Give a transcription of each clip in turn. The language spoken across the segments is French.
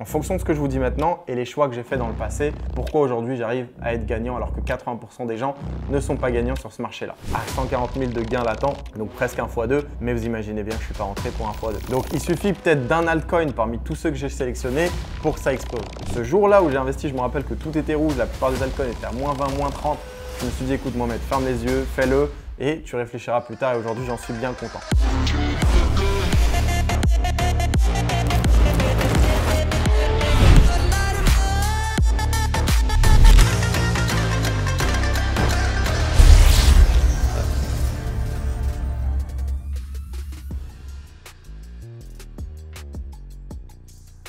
En fonction de ce que je vous dis maintenant et les choix que j'ai fait dans le passé, pourquoi aujourd'hui j'arrive à être gagnant alors que 80% des gens ne sont pas gagnants sur ce marché-là. À 140 000 de gains latents, donc presque un x2, mais vous imaginez bien que je ne suis pas rentré pour un x2. Donc il suffit peut-être d'un altcoin parmi tous ceux que j'ai sélectionnés pour que ça explose. Ce jour-là où j'ai investi, je me rappelle que tout était rouge, la plupart des altcoins étaient à moins 20, moins 30. Je me suis dit écoute Mohamed, ferme les yeux, fais-le et tu réfléchiras plus tard et aujourd'hui j'en suis bien content.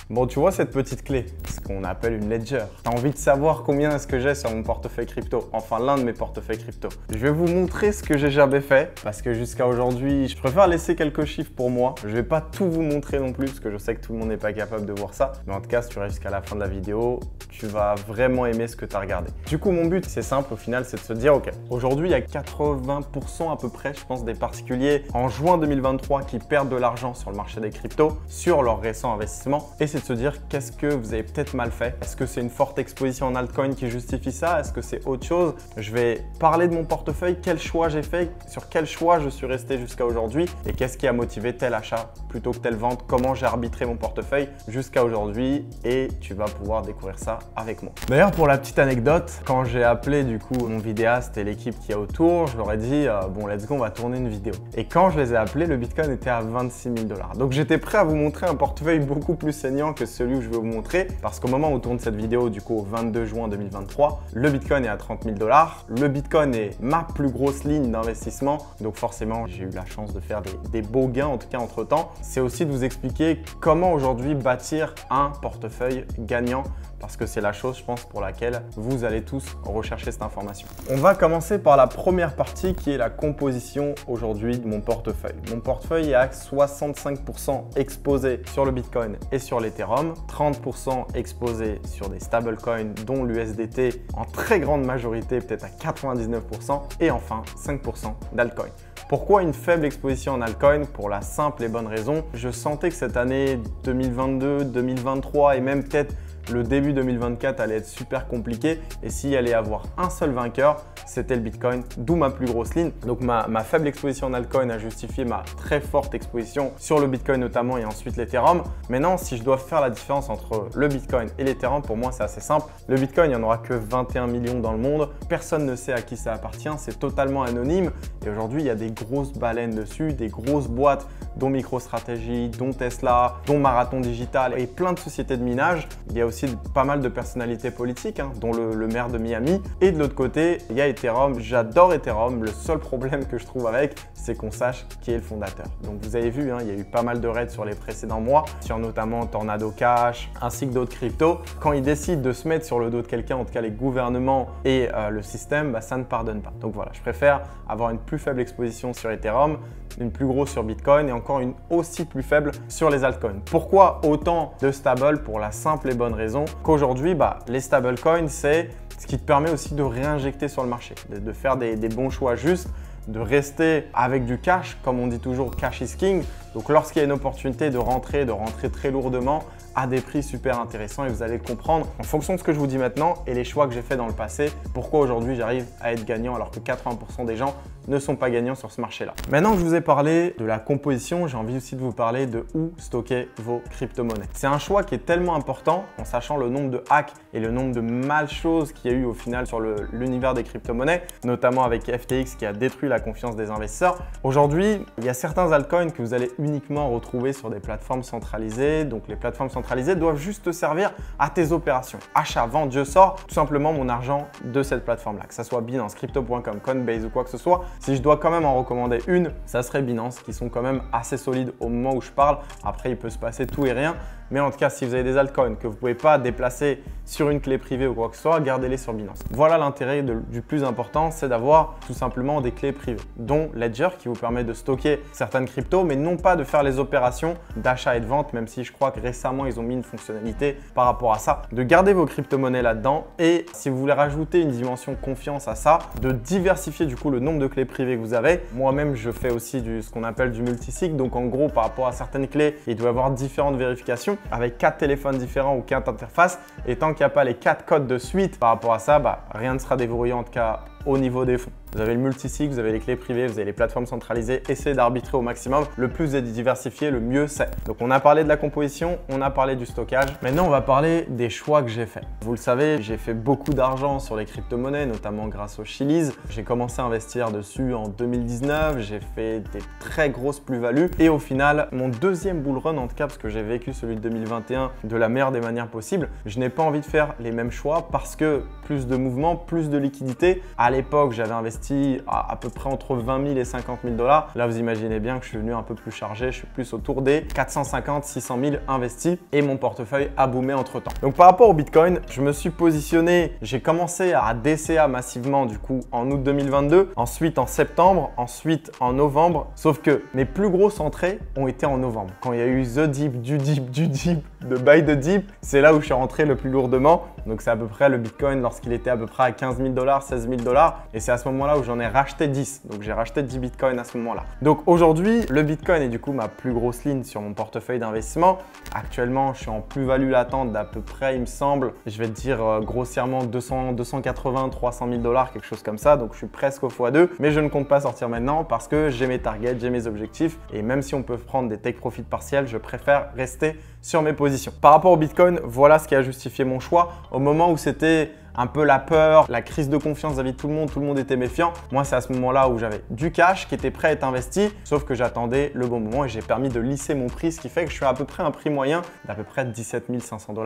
Bon, tu vois cette petite clé, ce qu'on appelle une ledger. Tu as envie de savoir combien est-ce que j'ai sur mon portefeuille crypto, enfin l'un de mes portefeuilles crypto. Je vais vous montrer ce que j'ai jamais fait parce que jusqu'à aujourd'hui, je préfère laisser quelques chiffres pour moi. Je vais pas tout vous montrer non plus parce que je sais que tout le monde n'est pas capable de voir ça. Mais en tout cas, si tu restes jusqu'à la fin de la vidéo, tu vas vraiment aimer ce que tu as regardé. Du coup, mon but, c'est simple au final, c'est de se dire, ok, aujourd'hui, il y a 80% à peu près, je pense, des particuliers en juin 2023 qui perdent de l'argent sur le marché des cryptos, sur leur récent investissement. Et c'est de se dire qu'est-ce que vous avez peut-être mal fait. Est-ce que c'est une forte exposition en altcoin qui justifie ça? Est-ce que c'est autre chose? Je vais parler de mon portefeuille, quel choix j'ai fait, sur quel choix je suis resté jusqu'à aujourd'hui et qu'est-ce qui a motivé tel achat plutôt que telle vente, comment j'ai arbitré mon portefeuille jusqu'à aujourd'hui et tu vas pouvoir découvrir ça avec moi. D'ailleurs, pour la petite anecdote, quand j'ai appelé du coup mon vidéaste et l'équipe qui est autour, je leur ai dit bon let's go, on va tourner une vidéo. Et quand je les ai appelés, le Bitcoin était à 26 000 $. Donc j'étais prêt à vous montrer un portefeuille beaucoup plus saignant que celui où je vais vous montrer parce qu'au moment où tourne cette vidéo, du coup au 22 juin 2023, le Bitcoin est à 30 000 $. Le Bitcoin est ma plus grosse ligne d'investissement. Donc forcément, j'ai eu la chance de faire des beaux gains en tout cas entre temps. C'est aussi de vous expliquer comment aujourd'hui bâtir un portefeuille gagnant parce que c'est la chose, je pense, pour laquelle vous allez tous rechercher cette information. On va commencer par la première partie qui est la composition aujourd'hui de mon portefeuille. Mon portefeuille est à 65% exposé sur le Bitcoin et sur l'Ethereum, 30% exposé sur des stablecoins dont l'USDT en très grande majorité, peut-être à 99%, et enfin 5% d'altcoin. Pourquoi une faible exposition en altcoin? Pour la simple et bonne raison, je sentais que cette année 2022, 2023 et même peut-être le début 2024 allait être super compliqué et s'il allait y avoir un seul vainqueur, c'était le Bitcoin, d'où ma plus grosse ligne. Donc ma faible exposition en altcoin a justifié ma très forte exposition sur le Bitcoin notamment et ensuite l'Ethereum. Maintenant, si je dois faire la différence entre le Bitcoin et l'Ethereum, pour moi c'est assez simple. Le Bitcoin, il n'y en aura que 21 millions dans le monde. Personne ne sait à qui ça appartient, c'est totalement anonyme et aujourd'hui il y a des grosses baleines dessus, des grosses boîtes dont MicroStrategy, dont Tesla, dont Marathon Digital et plein de sociétés de minage. Il y a aussi pas mal de personnalités politiques, dont le maire de Miami. Et de l'autre côté, il y a Ethereum. J'adore Ethereum. Le seul problème que je trouve avec, c'est qu'on sache qui est le fondateur. Donc vous avez vu, il y a eu pas mal de raids sur les précédents mois, sur notamment Tornado Cash, ainsi que d'autres cryptos. Quand ils décident de se mettre sur le dos de quelqu'un, en tout cas les gouvernements et le système, ça ne pardonne pas. Donc voilà, je préfère avoir une plus faible exposition sur Ethereum, une plus grosse sur Bitcoin et encore une aussi plus faible sur les altcoins. Pourquoi autant de stables? Pour la simple et bonne raison qu'aujourd'hui, les stablecoins, c'est ce qui te permet aussi de réinjecter sur le marché, de faire des bons choix justes, de rester avec du cash, comme on dit toujours, cash is king. Donc lorsqu'il y a une opportunité de rentrer très lourdement à des prix super intéressants et vous allez le comprendre en fonction de ce que je vous dis maintenant et les choix que j'ai fait dans le passé, pourquoi aujourd'hui j'arrive à être gagnant alors que 80% des gens ne sont pas gagnants sur ce marché-là. Maintenant que je vous ai parlé de la composition, j'ai envie aussi de vous parler de où stocker vos crypto-monnaies. C'est un choix qui est tellement important en sachant le nombre de hacks et le nombre de mal-choses qu'il y a eu au final sur l'univers des crypto-monnaies, notamment avec FTX qui a détruit la confiance des investisseurs. Aujourd'hui, il y a certains altcoins que vous allez uniquement retrouver sur des plateformes centralisées. Donc les plateformes centralisées doivent juste te servir à tes opérations. Achat, vente, je sors tout simplement mon argent de cette plateforme-là, que ce soit Binance, Crypto.com, Coinbase ou quoi que ce soit. Si je dois quand même en recommander une, ça serait Binance, qui sont quand même assez solides au moment où je parle. Après, il peut se passer tout et rien. Mais en tout cas, si vous avez des altcoins que vous ne pouvez pas déplacer sur une clé privée ou quoi que ce soit, gardez-les sur Binance. Voilà l'intérêt du plus important, c'est d'avoir tout simplement des clés privées, dont Ledger qui vous permet de stocker certaines cryptos, mais non pas de faire les opérations d'achat et de vente, même si je crois que récemment, ils ont mis une fonctionnalité par rapport à ça, de garder vos crypto-monnaies là-dedans. Et si vous voulez rajouter une dimension confiance à ça, de diversifier du coup le nombre de clés privées que vous avez. Moi-même, je fais aussi ce qu'on appelle du multisig. Donc en gros, par rapport à certaines clés, il doit y avoir différentes vérifications. application avec 4 téléphones différents ou 4 interfaces. Et tant qu'il n'y a pas les 4 codes de suite par rapport à ça, rien ne sera déverrouillé en tout cas au niveau des fonds. Vous avez le multisig, vous avez les clés privées, vous avez les plateformes centralisées. Essayez d'arbitrer au maximum. Le plus vous êtes diversifié, le mieux c'est. Donc on a parlé de la composition, on a parlé du stockage. Maintenant, on va parler des choix que j'ai faits. Vous le savez, j'ai fait beaucoup d'argent sur les crypto-monnaies, notamment grâce au Chiliz. J'ai commencé à investir dessus en 2019. J'ai fait des très grosses plus-values. Et au final, mon deuxième bull run, en tout cas, parce que j'ai vécu celui de 2021 de la meilleure des manières possibles, je n'ai pas envie de faire les mêmes choix parce que plus de mouvement, plus de liquidité. À l'époque, j'avais investi à peu près entre 20 000 et 50 000 $. Là, vous imaginez bien que je suis venu un peu plus chargé. Je suis plus autour des 450 600 000 investis et mon portefeuille a boomé entre temps. Donc, par rapport au Bitcoin, je me suis positionné. J'ai commencé à DCA massivement du coup en août 2022, ensuite en septembre, ensuite en novembre. Sauf que mes plus grosses entrées ont été en novembre. Quand il y a eu The Dip, du Dip, de Buy the Dip, c'est là où je suis rentré le plus lourdement. Donc, c'est à peu près le Bitcoin lorsqu'il était à peu près à 15 000 $, 16 000 $. Et c'est à ce moment-là où j'en ai racheté 10. Donc, j'ai racheté 10 Bitcoins à ce moment-là. Donc, aujourd'hui, le Bitcoin est du coup ma plus grosse ligne sur mon portefeuille d'investissement. Actuellement, je suis en plus-value latente d'à peu près, il me semble, je vais te dire grossièrement 280, 300 000 $, quelque chose comme ça. Donc, je suis presque au x2. Mais je ne compte pas sortir maintenant parce que j'ai mes targets, j'ai mes objectifs. Et même si on peut prendre des take profit partiels, je préfère rester sur mes positions. Par rapport au Bitcoin, voilà ce qui a justifié mon choix. Au moment où c'était un peu la peur, la crise de confiance vis-à-vis de tout le monde était méfiant. Moi, c'est à ce moment-là où j'avais du cash qui était prêt à être investi, sauf que j'attendais le bon moment et j'ai permis de lisser mon prix, ce qui fait que je suis à peu près un prix moyen d'à peu près 17 500 $.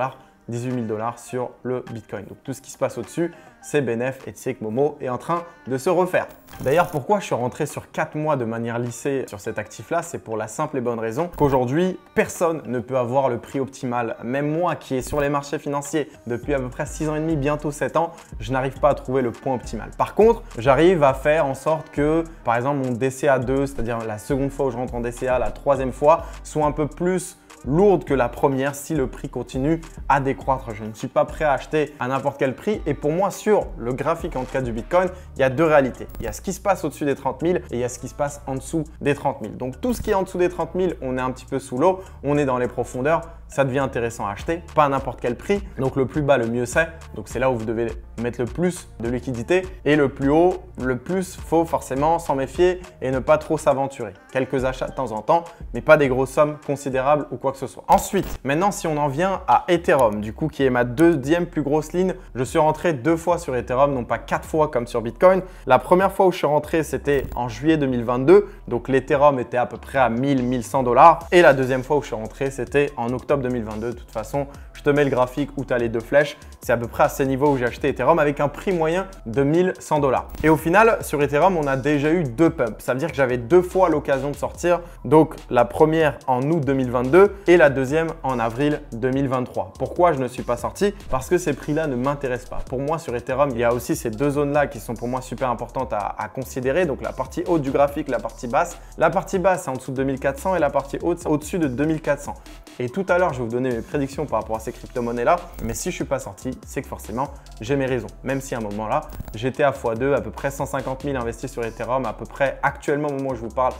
18 000 $ sur le Bitcoin. Donc tout ce qui se passe au-dessus, c'est bénéf et tu sais que Momo est en train de se refaire. D'ailleurs, pourquoi je suis rentré sur 4 mois de manière lissée sur cet actif-là, c'est pour la simple et bonne raison qu'aujourd'hui, personne ne peut avoir le prix optimal. Même moi qui est sur les marchés financiers depuis à peu près 6 ans et demi, bientôt 7 ans, je n'arrive pas à trouver le point optimal. Par contre, j'arrive à faire en sorte que, par exemple, mon DCA2, c'est-à-dire la seconde fois où je rentre en DCA, la troisième fois, soit un peu plus lourde que la première si le prix continue à décroître. Je ne suis pas prêt à acheter à n'importe quel prix et pour moi sur le graphique en tout cas du Bitcoin, il y a deux réalités. Il y a ce qui se passe au-dessus des 30 000 et il y a ce qui se passe en dessous des 30 000. Donc tout ce qui est en dessous des 30 000, on est un petit peu sous l'eau, on est dans les profondeurs, ça devient intéressant à acheter, pas à n'importe quel prix. Donc le plus bas, le mieux c'est. Donc c'est là où vous devez mettre le plus de liquidité et le plus haut, le plus, faut forcément s'en méfier et ne pas trop s'aventurer. Quelques achats de temps en temps, mais pas des grosses sommes considérables ou quoi que ce soit. Ensuite, maintenant si on en vient à Ethereum, du coup qui est ma deuxième plus grosse ligne, je suis rentré 2 fois sur Ethereum, non pas 4 fois comme sur Bitcoin. La première fois où je suis rentré, c'était en juillet 2022, donc l'Ethereum était à peu près à 1000-1100 $. Et la deuxième fois où je suis rentré, c'était en octobre 2022. De toute façon, je te mets le graphique où tu as les deux flèches. C'est à peu près à ces niveaux où j'ai acheté Ethereum avec un prix moyen de 1100 $. Et au final, sur Ethereum, on a déjà eu 2 pumps. Ça veut dire que j'avais 2 fois l'occasion de sortir. Donc, la première en août 2022 et la deuxième en avril 2023. Pourquoi je ne suis pas sorti? Parce que ces prix-là ne m'intéressent pas. Pour moi, sur Ethereum, il y a aussi ces deux zones-là qui sont pour moi super importantes à considérer. Donc, la partie haute du graphique, la partie basse. La partie basse, c'est en dessous de 2400 et la partie haute, c'est au-dessus de 2400. Et tout à l'heure, je vais vous donner mes prédictions par rapport à ces crypto-monnaies-là. Mais si je ne suis pas sorti, c'est que forcément, j'ai mes raisons. Même si à un moment-là, j'étais à x2, à peu près 150 000 investis sur Ethereum, à peu près actuellement, au moment où je vous parle,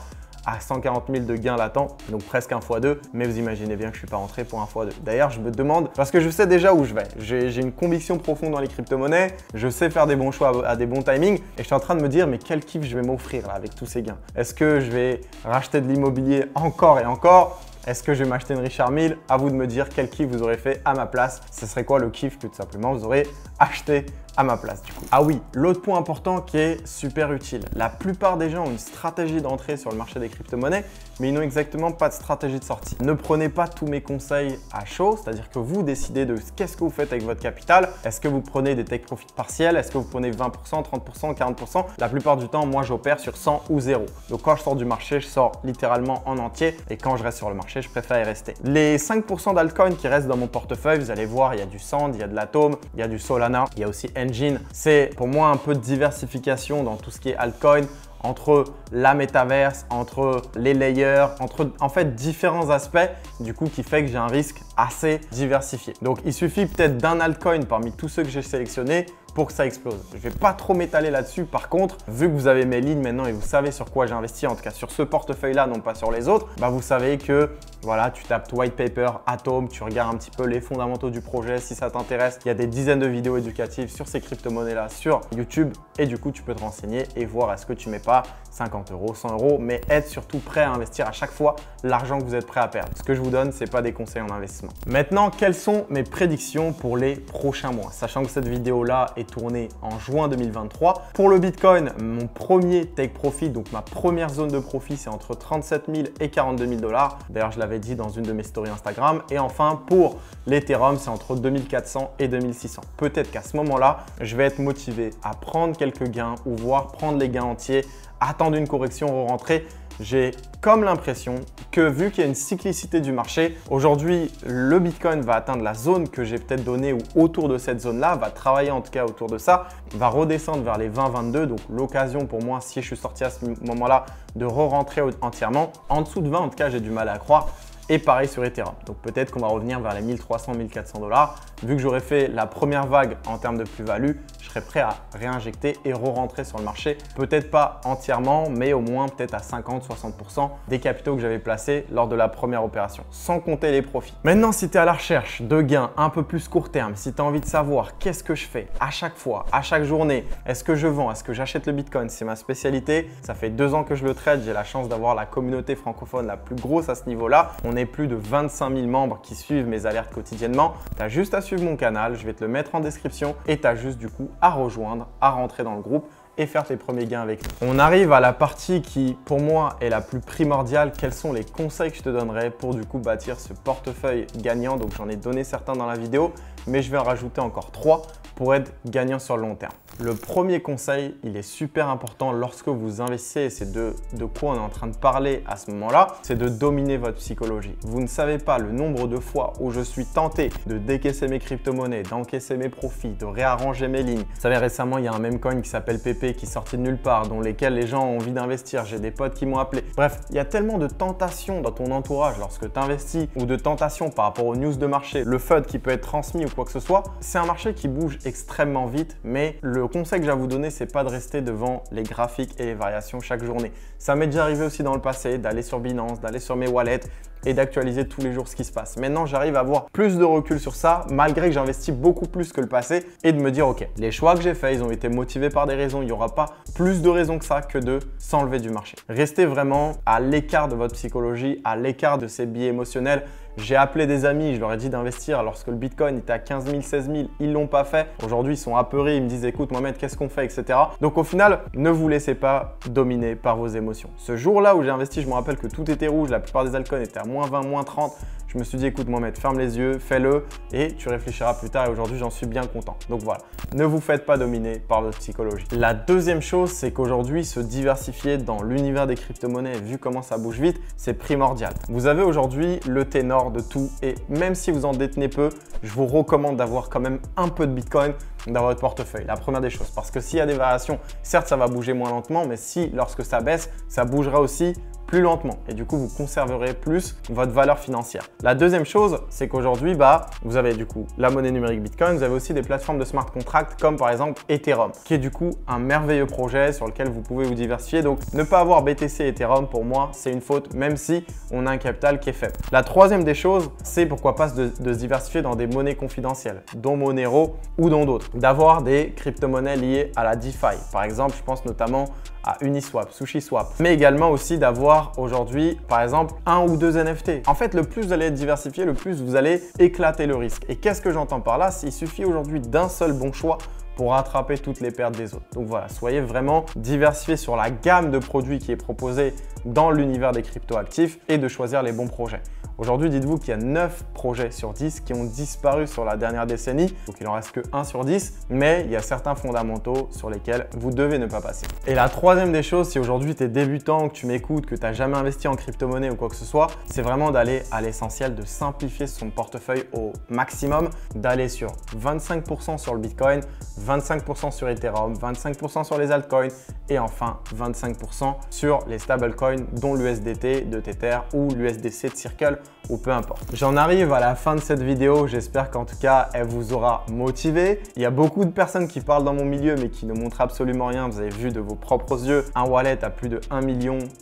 à 140 000 de gains latents, donc presque un x2, mais vous imaginez bien que je ne suis pas rentré pour un x2. D'ailleurs, je me demande, parce que je sais déjà où je vais, j'ai une conviction profonde dans les crypto-monnaies, je sais faire des bons choix à des bons timings, et je suis en train de me dire, mais quel kiff je vais m'offrir là avec tous ces gains? Est-ce que je vais racheter de l'immobilier encore et encore? Est-ce que je vais m'acheter une Richard Mille? À vous de me dire quel kiff vous aurez fait à ma place. Ce serait quoi le kiff que tout simplement vous aurez acheté à ma place du coup. Ah oui, l'autre point important qui est super utile. La plupart des gens ont une stratégie d'entrée sur le marché des crypto-monnaies, mais ils n'ont exactement pas de stratégie de sortie. Ne prenez pas tous mes conseils à chaud, c'est-à-dire que vous décidez de qu'est-ce que vous faites avec votre capital. Est-ce que vous prenez des take profit partiels? Est-ce que vous prenez 20%, 30%, 40%? La plupart du temps, moi, j'opère sur 100 ou 0. Donc, quand je sors du marché, je sors littéralement en entier et quand je reste sur le marché, je préfère y rester. Les 5% d'altcoins qui restent dans mon portefeuille, vous allez voir, il y a du Sand, il y a de l'Atom, il y a du Solana, il y a aussi Engine. C'est pour moi un peu de diversification dans tout ce qui est altcoin, entre la métaverse, entre les layers, entre en fait différents aspects du coup qui fait que j'ai un risque assez diversifié. Donc il suffit peut-être d'un altcoin parmi tous ceux que j'ai sélectionnés pour que ça explose. Je ne vais pas trop m'étaler là-dessus. Par contre, vu que vous avez mes lignes maintenant et vous savez sur quoi j'ai investi, en tout cas sur ce portefeuille-là, non pas sur les autres, bah vous savez que voilà, tu tapes white paper, Atom, tu regardes un petit peu les fondamentaux du projet. Si ça t'intéresse, il y a des dizaines de vidéos éducatives sur ces crypto-monnaies-là sur YouTube et du coup, tu peux te renseigner et voir est-ce que tu mets pas 50 €, 100 €, mais être surtout prêt à investir à chaque fois l'argent que vous êtes prêt à perdre. Ce que je vous donne, ce n'est pas des conseils en investissement. Maintenant, quelles sont mes prédictions pour les prochains mois? Sachant que cette vidéo-là est tournée en juin 2023. Pour le Bitcoin, mon premier take profit, donc ma première zone de profit, c'est entre 37 000 et 42 000 $. D'ailleurs, je l'avais dit dans une de mes stories Instagram. Et enfin, pour l'Ethereum, c'est entre 2400 et 2600. Peut-être qu'à ce moment-là, je vais être motivé à prendre quelques gains ou voire prendre les gains entiers, attendre une correction, re-rentrer. J'ai comme l'impression que vu qu'il y a une cyclicité du marché, aujourd'hui, le Bitcoin va atteindre la zone que j'ai peut-être donnée ou autour de cette zone-là, va travailler en tout cas autour de ça, va redescendre vers les 20-22. Donc, l'occasion pour moi, si je suis sorti à ce moment-là, de re-rentrer entièrement. En dessous de 20, en tout cas, j'ai du mal à croire. Et pareil sur Ethereum. Donc peut-être qu'on va revenir vers les 1300, 1400 $. Vu que j'aurais fait la première vague en termes de plus-value, je serais prêt à réinjecter et re-rentrer sur le marché. Peut-être pas entièrement, mais au moins peut-être à 50-60% des capitaux que j'avais placés lors de la première opération, sans compter les profits. Maintenant, si tu es à la recherche de gains un peu plus court terme, si tu as envie de savoir qu'est-ce que je fais à chaque fois, à chaque journée, est-ce que je vends, est-ce que j'achète le Bitcoin, c'est ma spécialité. Ça fait 2 ans que je le trade, j'ai la chance d'avoir la communauté francophone la plus grosse à ce niveau-là. On est plus de 25 000 membres qui suivent mes alertes quotidiennement. Tu as juste à suivre mon canal, je vais te le mettre en description et tu as juste du coup à rejoindre, à rentrer dans le groupe et faire tes premiers gains avec nous. On arrive à la partie qui, pour moi, est la plus primordiale. Quels sont les conseils que je te donnerais pour du coup bâtir ce portefeuille gagnant? Donc, j'en ai donné certains dans la vidéo, mais je vais en rajouter encore 3 pour être gagnant sur le long terme. Le premier conseil, il est super important lorsque vous investissez, et c'est de quoi on est en train de parler à ce moment-là, c'est de dominer votre psychologie. Vous ne savez pas le nombre de fois où je suis tenté de décaisser mes crypto-monnaies, d'encaisser mes profits, de réarranger mes lignes. Vous savez, récemment, il y a un meme coin qui s'appelle PP qui est sorti de nulle part, dans lesquels les gens ont envie d'investir. J'ai des potes qui m'ont appelé. Bref, il y a tellement de tentations dans ton entourage lorsque tu investis ou de tentations par rapport aux news de marché, le FUD qui peut être transmis ou quoi que ce soit. C'est un marché qui bouge extrêmement vite, mais le conseil que j'ai à vous donner, c'est pas de rester devant les graphiques et les variations chaque journée. Ça m'est déjà arrivé aussi dans le passé d'aller sur Binance, d'aller sur mes wallets et d'actualiser tous les jours ce qui se passe. Maintenant, j'arrive à avoir plus de recul sur ça, malgré que j'investis beaucoup plus que le passé et de me dire, ok, les choix que j'ai faits, ils ont été motivés par des raisons. Il n'y aura pas plus de raisons que ça que de s'enlever du marché. Restez vraiment à l'écart de votre psychologie, à l'écart de ces biais émotionnels. J'ai appelé des amis, je leur ai dit d'investir lorsque le Bitcoin était à 15 000, 16 000. Ils ne l'ont pas fait. Aujourd'hui, ils sont apeurés. Ils me disent, écoute, Mohamed, qu'est-ce qu'on fait, etc. Donc, au final, ne vous laissez pas dominer par vos émotions. Ce jour-là où j'ai investi, je me rappelle que tout était rouge. La plupart des altcoins étaient à moins 20, moins 30. Je me suis dit, écoute, Mohamed, ferme les yeux, fais-le et tu réfléchiras plus tard. Et aujourd'hui, j'en suis bien content. Donc, voilà, ne vous faites pas dominer par votre psychologie. La deuxième chose, c'est qu'aujourd'hui, se diversifier dans l'univers des crypto-monnaies, vu comment ça bouge vite, c'est primordial. Vous avez aujourd'hui le ténor de tout et même si vous en détenez peu, je vous recommande d'avoir quand même un peu de Bitcoin dans votre portefeuille. La première des choses, parce que s'il y a des variations, certes, ça va bouger moins lentement, mais si lorsque ça baisse, ça bougera aussi plus lentement et du coup, vous conserverez plus votre valeur financière. La deuxième chose, c'est qu'aujourd'hui, vous avez du coup la monnaie numérique Bitcoin, vous avez aussi des plateformes de smart contracts comme par exemple Ethereum, qui est du coup un merveilleux projet sur lequel vous pouvez vous diversifier. Donc, ne pas avoir BTC et Ethereum, pour moi, c'est une faute, même si on a un capital qui est faible. La troisième des choses, c'est pourquoi pas de se diversifier dans des monnaies confidentielles, dont Monero ou dont d'autres. D'avoir des crypto-monnaies liées à la DeFi. Par exemple, je pense notamment à Uniswap, SushiSwap, mais également aussi d'avoir aujourd'hui, par exemple, 1 ou 2 NFT. En fait, le plus vous allez être diversifié, le plus vous allez éclater le risque. Et qu'est-ce que j'entends par là? Il suffit aujourd'hui d'un seul bon choix pour rattraper toutes les pertes des autres. Donc voilà, soyez vraiment diversifiés sur la gamme de produits qui est proposée dans l'univers des crypto-actifs et de choisir les bons projets. Aujourd'hui, dites-vous qu'il y a 9 projets sur 10 qui ont disparu sur la dernière décennie, donc il en reste que 1 sur 10, mais il y a certains fondamentaux sur lesquels vous devez ne pas passer. Et la troisième des choses, si aujourd'hui tu es débutant, que tu m'écoutes, que tu n'as jamais investi en crypto-monnaie ou quoi que ce soit, c'est vraiment d'aller à l'essentiel, de simplifier son portefeuille au maximum, d'aller sur 25% sur le Bitcoin, 25% sur Ethereum, 25% sur les altcoins et enfin 25% sur les stablecoins dont l'USDT de Tether ou l'USDC de Circle ou peu importe. J'en arrive à la fin de cette vidéo. J'espère qu'en tout cas, elle vous aura motivé. Il y a beaucoup de personnes qui parlent dans mon milieu mais qui ne montrent absolument rien. Vous avez vu de vos propres yeux un wallet à plus de 1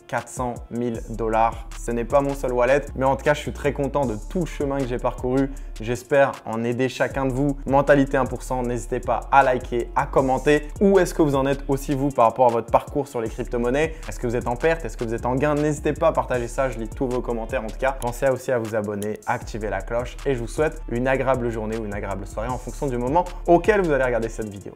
400 000 $. Ce n'est pas mon seul wallet, mais en tout cas, je suis très content de tout le chemin que j'ai parcouru. J'espère en aider chacun de vous. Mentalité 1%, n'hésitez pas à liker, à commenter. Où est-ce que vous en êtes aussi vous par rapport à votre parcours sur les crypto-monnaies? Est-ce que vous êtes en perte? Est-ce que vous êtes en gain? N'hésitez pas à partager ça, je lis tous vos commentaires en tout cas. Pensez aussi à vous abonner, à activer la cloche et je vous souhaite une agréable journée ou une agréable soirée en fonction du moment auquel vous allez regarder cette vidéo.